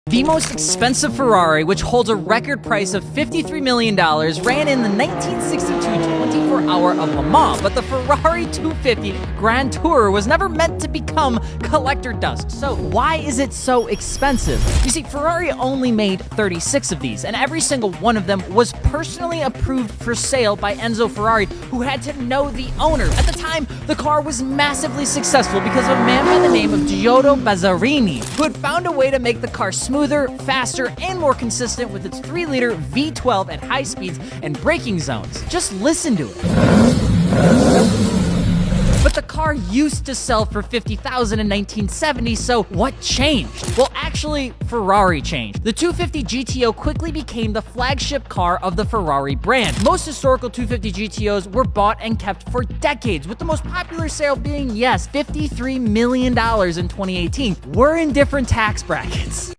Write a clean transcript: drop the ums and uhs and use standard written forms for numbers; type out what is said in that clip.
The most expensive Ferrari, which holds a record price of $53 million, ran in the 1962 24-hour of Le Mans, but the Ferrari 250 Grand Tour was never meant to become collector dust. So why is it so expensive? You see, Ferrari only made 36 of these, and every single one of them was personally approved for sale by Enzo Ferrari, who had to know the owner. At the time, the car was massively successful because of a man by the name of Giotto Bazzarini, who had found a way to make the car smoother, faster, and more consistent with its 3-liter V12 at high speeds and braking zones. Just listen to it. But the car used to sell for $50,000 in 1970, so what changed? Well, actually, Ferrari changed. The 250 GTO quickly became the flagship car of the Ferrari brand. Most historical 250 GTOs were bought and kept for decades, with the most popular sale being, yes, $53 million in 2018. We're in different tax brackets.